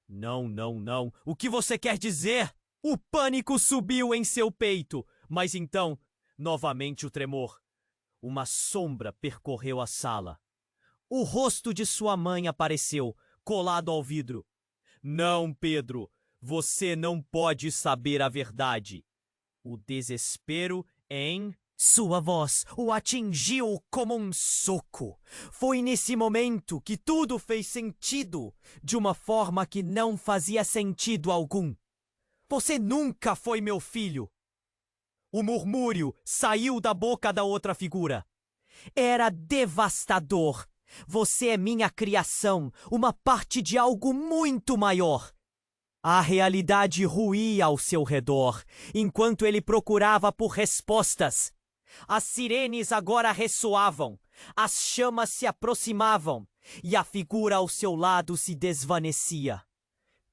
A: Não, não, não. O que você quer dizer? O pânico subiu em seu peito, mas então, novamente o tremor. Uma sombra percorreu a sala. O rosto de sua mãe apareceu, colado ao vidro. Não, Pedro, você não pode saber a verdade. O desespero em sua voz o atingiu como um soco. Foi nesse momento que tudo fez sentido, de uma forma que não fazia sentido algum. Você nunca foi meu filho. O murmúrio saiu da boca da outra figura. Era devastador. Você é minha criação, uma parte de algo muito maior. A realidade ruía ao seu redor, enquanto ele procurava por respostas. As sirenes agora ressoavam, as chamas se aproximavam, e a figura ao seu lado se desvanecia.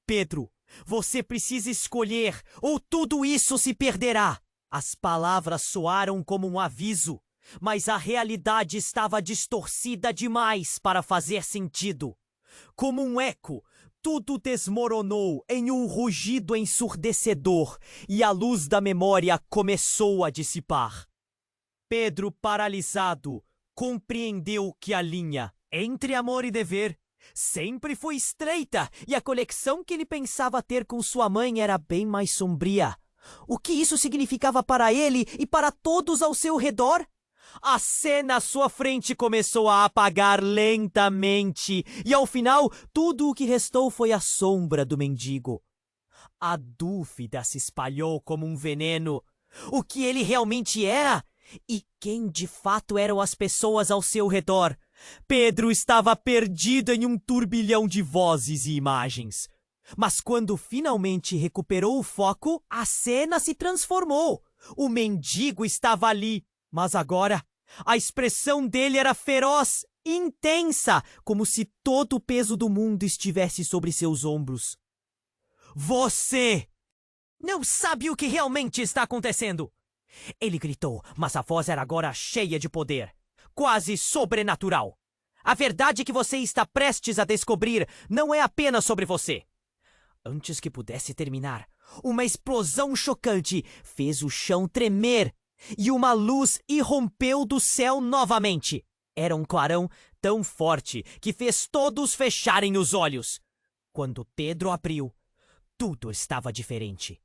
A: Pedro, você precisa escolher, ou tudo isso se perderá. As palavras soaram como um aviso, mas a realidade estava distorcida demais para fazer sentido. Como um eco, tudo desmoronou em um rugido ensurdecedor e a luz da memória começou a dissipar. Pedro, paralisado, compreendeu que a linha entre amor e dever sempre foi estreita e a conexão que ele pensava ter com sua mãe era bem mais sombria. O que isso significava para ele e para todos ao seu redor? A cena à sua frente começou a apagar lentamente, e ao final, tudo o que restou foi a sombra do mendigo. A dúvida se espalhou como um veneno. O que ele realmente era? E quem de fato eram as pessoas ao seu redor? Pedro estava perdido em um turbilhão de vozes e imagens. Mas quando finalmente recuperou o foco, a cena se transformou. O mendigo estava ali, mas agora a expressão dele era feroz, intensa, como se todo o peso do mundo estivesse sobre seus ombros. Você não sabe o que realmente está acontecendo! Ele gritou, mas a voz era agora cheia de poder, quase sobrenatural. A verdade que você está prestes a descobrir não é apenas sobre você. Antes que pudesse terminar, uma explosão chocante fez o chão tremer e uma luz irrompeu do céu novamente. Era um clarão tão forte que fez todos fecharem os olhos. Quando Pedro abriu, tudo estava diferente.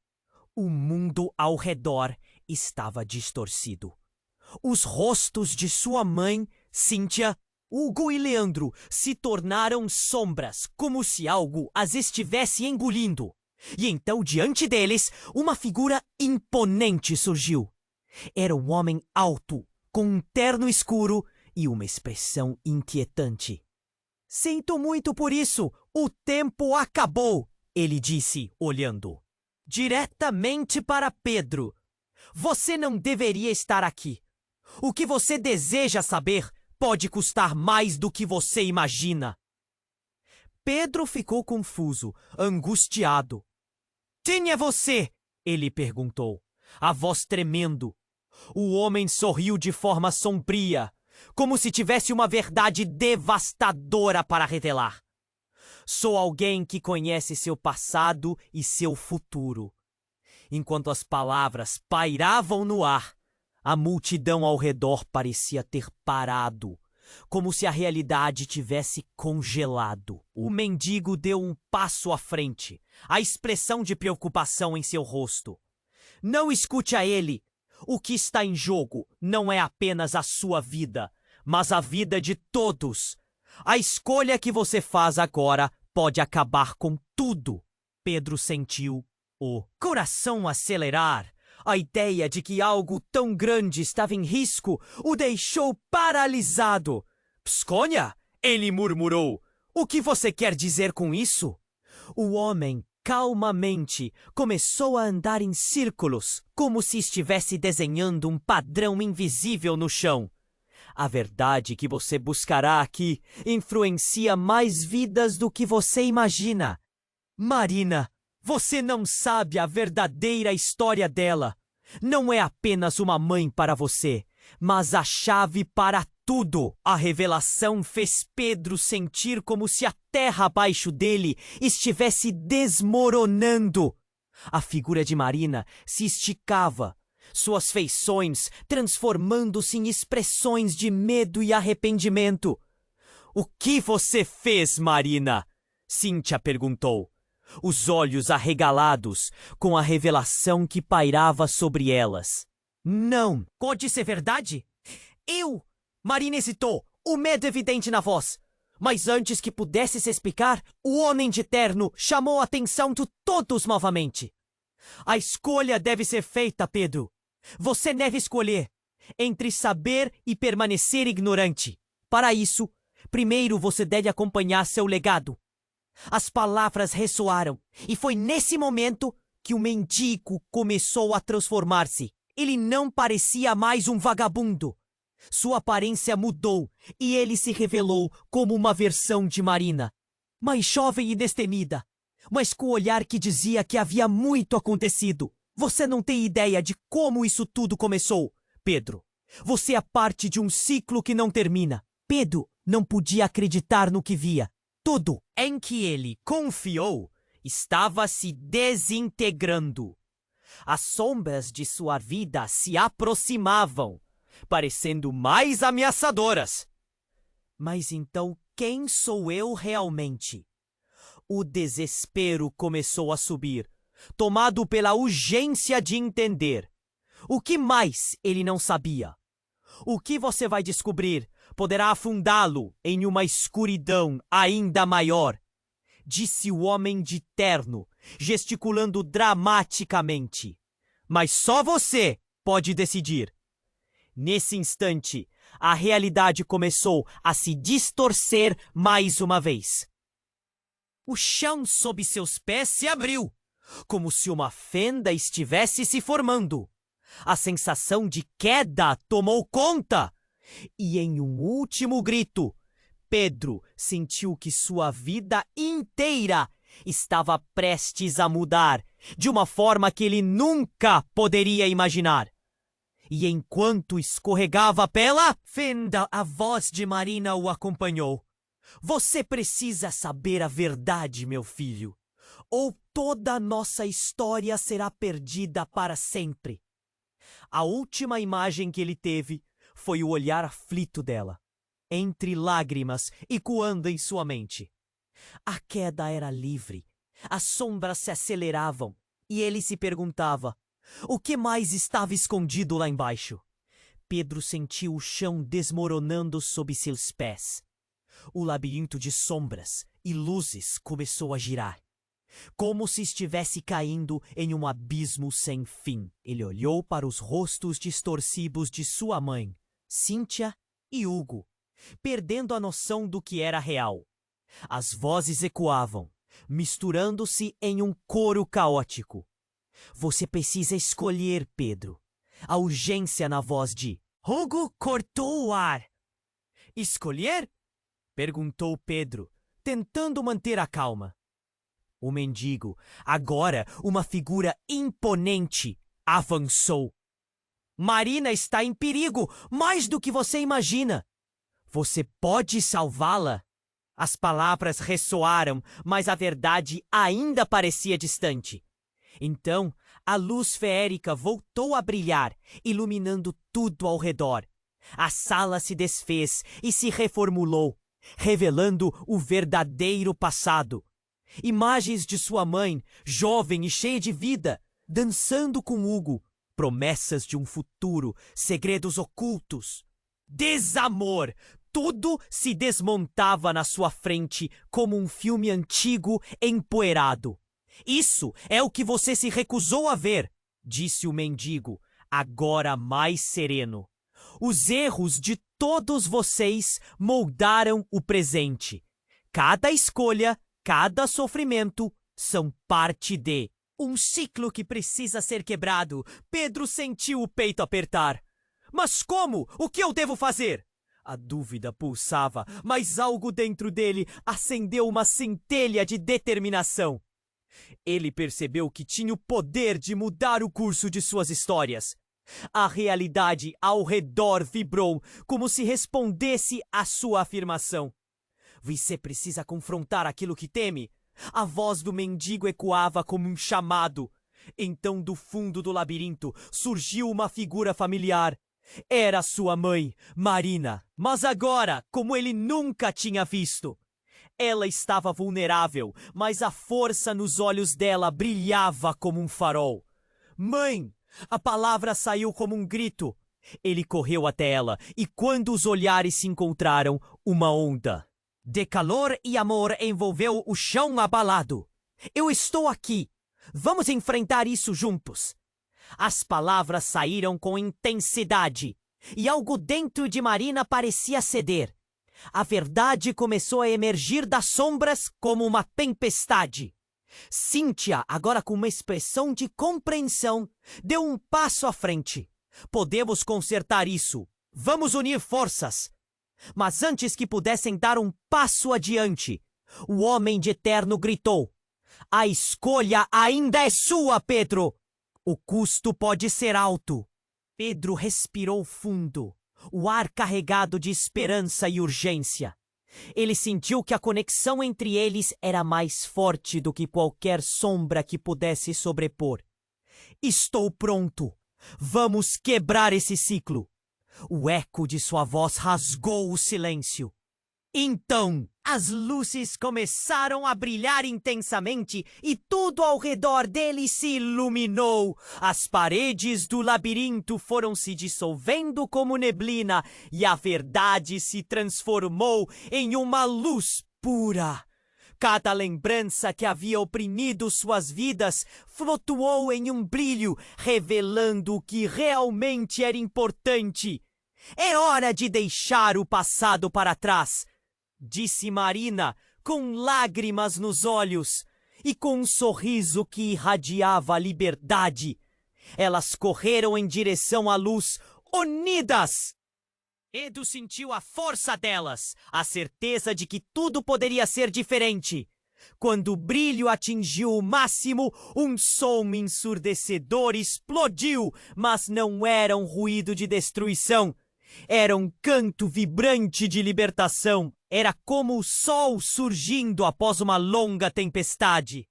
A: O mundo ao redor estava distorcido. Os rostos de sua mãe, Cíntia, Hugo e Leandro se tornaram sombras, como se algo as estivesse engolindo. E então, diante deles, uma figura imponente surgiu. Era um homem alto, com um terno escuro e uma expressão inquietante. Sinto muito por isso, o tempo acabou, ele disse, olhando diretamente para Pedro. Você não deveria estar aqui. O que você deseja saber pode custar mais do que você imagina. Pedro ficou confuso, angustiado. Quem é você? Ele perguntou, a voz tremendo. O homem sorriu de forma sombria, como se tivesse uma verdade devastadora para revelar. Sou alguém que conhece seu passado e seu futuro. Enquanto as palavras pairavam no ar, a multidão ao redor parecia ter parado, como se a realidade tivesse congelado. O mendigo deu um passo à frente, a expressão de preocupação em seu rosto. Não escute a ele. O que está em jogo não é apenas a sua vida, mas a vida de todos. A escolha que você faz agora pode acabar com tudo. Pedro sentiu o coração acelerar. A ideia de que algo tão grande estava em risco o deixou paralisado. Psconha, ele murmurou. O que você quer dizer com isso? O homem, calmamente, começou a andar em círculos, como se estivesse desenhando um padrão invisível no chão. A verdade que você buscará aqui influencia mais vidas do que você imagina. Marina, você não sabe a verdadeira história dela. Não é apenas uma mãe para você, mas a chave para tudo. A revelação fez Pedro sentir como se a terra abaixo dele estivesse desmoronando. A figura de Marina se esticava, suas feições transformando-se em expressões de medo e arrependimento. O que você fez, Marina? Cíntia perguntou, os olhos arregalados com a revelação que pairava sobre elas. Não, pode ser verdade? Eu? Marina hesitou, o medo evidente na voz. Mas antes que pudesse se explicar, o homem de terno chamou a atenção de todos novamente. A escolha deve ser feita, Pedro. Você deve escolher entre saber e permanecer ignorante. Para isso, primeiro você deve acompanhar seu legado. As palavras ressoaram, e foi nesse momento que o mendigo começou a transformar-se. Ele não parecia mais um vagabundo. Sua aparência mudou, e ele se revelou como uma versão de Marina, mais jovem e destemida, mas com o olhar que dizia que havia muito acontecido. Você não tem ideia de como isso tudo começou, Pedro. Você é parte de um ciclo que não termina. Pedro não podia acreditar no que via. Tudo em que ele confiou estava se desintegrando. As sombras de sua vida se aproximavam, parecendo mais ameaçadoras. Mas então, quem sou eu realmente? O desespero começou a subir, tomado pela urgência de entender. O que mais ele não sabia? O que você vai descobrir poderá afundá-lo em uma escuridão ainda maior, disse o homem de terno, gesticulando dramaticamente. Mas só você pode decidir. Nesse instante, a realidade começou a se distorcer mais uma vez. O chão sob seus pés se abriu, como se uma fenda estivesse se formando. A sensação de queda tomou conta, e em um último grito, Pedro sentiu que sua vida inteira estava prestes a mudar de uma forma que ele nunca poderia imaginar. E enquanto escorregava pela fenda, a voz de Marina o acompanhou. Você precisa saber a verdade, meu filho, ou toda a nossa história será perdida para sempre. A última imagem que ele teve foi o olhar aflito dela, entre lágrimas ecoando em sua mente. A queda era livre, as sombras se aceleravam e ele se perguntava: o que mais estava escondido lá embaixo? Pedro sentiu o chão desmoronando sob seus pés. O labirinto de sombras e luzes começou a girar, como se estivesse caindo em um abismo sem fim. Ele olhou para os rostos distorcidos de sua mãe, Cíntia e Hugo, perdendo a noção do que era real. As vozes ecoavam, misturando-se em um coro caótico. Você precisa escolher, Pedro. A urgência na voz de Hugo cortou o ar. Escolher? Perguntou Pedro, tentando manter a calma. O mendigo, agora uma figura imponente, avançou. Marina está em perigo, mais do que você imagina. Você pode salvá-la? As palavras ressoaram, mas a verdade ainda parecia distante. Então, a luz feérica voltou a brilhar, iluminando tudo ao redor. A sala se desfez e se reformulou, revelando o verdadeiro passado. Imagens de sua mãe, jovem e cheia de vida, dançando com Hugo, promessas de um futuro, segredos ocultos. Desamor! Tudo se desmontava na sua frente como um filme antigo empoeirado. Isso é o que você se recusou a ver, disse o mendigo, agora mais sereno. Os erros de todos vocês moldaram o presente. Cada escolha, cada sofrimento são parte de um ciclo que precisa ser quebrado. Pedro sentiu o peito apertar. Mas como? O que eu devo fazer? A dúvida pulsava, mas algo dentro dele acendeu uma centelha de determinação. Ele percebeu que tinha o poder de mudar o curso de suas histórias. A realidade ao redor vibrou, como se respondesse à sua afirmação. Você precisa confrontar aquilo que teme. A voz do mendigo ecoava como um chamado. Então, do fundo do labirinto, surgiu uma figura familiar. Era sua mãe, Marina, mas agora, como ele nunca tinha visto. Ela estava vulnerável, mas a força nos olhos dela brilhava como um farol. Mãe! A palavra saiu como um grito. Ele correu até ela, e quando os olhares se encontraram, uma onda de calor e amor envolveu o chão abalado. Eu estou aqui. Vamos enfrentar isso juntos. As palavras saíram com intensidade, e algo dentro de Marina parecia ceder. A verdade começou a emergir das sombras como uma tempestade. Cíntia, agora com uma expressão de compreensão, deu um passo à frente. Podemos consertar isso. Vamos unir forças. Mas antes que pudessem dar um passo adiante, o homem de terno gritou: a escolha ainda é sua, Pedro! O custo pode ser alto. Pedro respirou fundo, o ar carregado de esperança e urgência. Ele sentiu que a conexão entre eles era mais forte do que qualquer sombra que pudesse sobrepor. Estou pronto. Vamos quebrar esse ciclo. O eco de sua voz rasgou o silêncio. Então, As luzes começaram a brilhar intensamente e tudo ao redor dele se iluminou. As paredes do labirinto foram se dissolvendo como neblina e a verdade se transformou em uma luz pura. Cada lembrança que havia oprimido suas vidas flutuou em um brilho, revelando o que realmente era importante. É hora de deixar o passado para trás, disse Marina, com lágrimas nos olhos e com um sorriso que irradiava a liberdade. Elas correram em direção à luz, unidas. Edu sentiu a força delas, a certeza de que tudo poderia ser diferente. Quando o brilho atingiu o máximo, um som ensurdecedor explodiu, mas não era um ruído de destruição. Era um canto vibrante de libertação. Era como o sol surgindo após uma longa tempestade.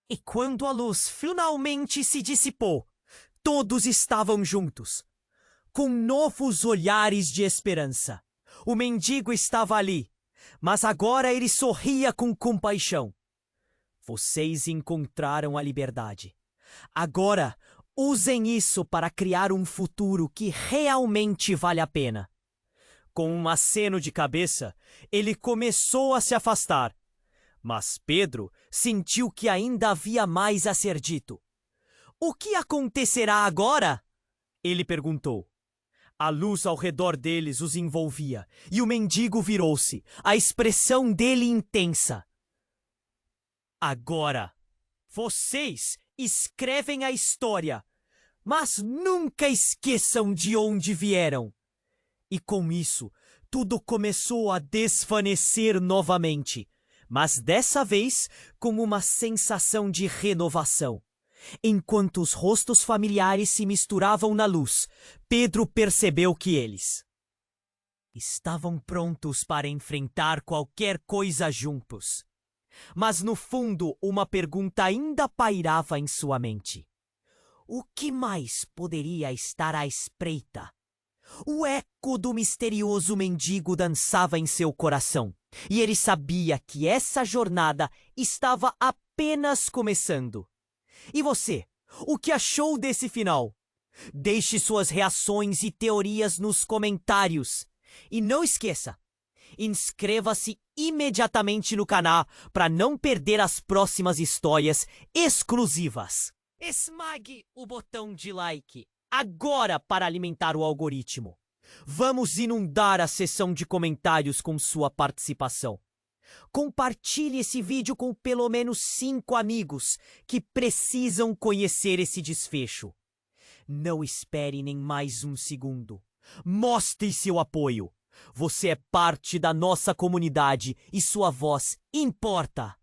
A: E quando a luz finalmente se dissipou, todos estavam juntos, com novos olhares de esperança. O mendigo estava ali, mas agora ele sorria com compaixão. Vocês encontraram a liberdade. Agora, usem isso para criar um futuro que realmente vale a pena. Com um aceno de cabeça, ele começou a se afastar. Mas Pedro sentiu que ainda havia mais a ser dito. O que acontecerá agora? Ele perguntou. A luz ao redor deles os envolvia, e o mendigo virou-se, a expressão dele intensa. Agora, vocês escrevem a história, mas nunca esqueçam de onde vieram. E com isso, tudo começou a desvanecer novamente, mas dessa vez com uma sensação de renovação. Enquanto os rostos familiares se misturavam na luz, Pedro percebeu que eles estavam prontos para enfrentar qualquer coisa juntos. Mas no fundo, uma pergunta ainda pairava em sua mente. O que mais poderia estar à espreita? O eco do misterioso mendigo dançava em seu coração, e ele sabia que essa jornada estava apenas começando. E você, o que achou desse final? Deixe suas reações e teorias nos comentários. E não esqueça, inscreva-se imediatamente no canal para não perder as próximas histórias exclusivas. Esmague o botão de like agora para alimentar o algoritmo. Vamos inundar a seção de comentários com sua participação. Compartilhe esse vídeo com pelo menos 5 amigos que precisam conhecer esse desfecho. Não espere nem mais um segundo. Mostre seu apoio. Você é parte da nossa comunidade e sua voz importa.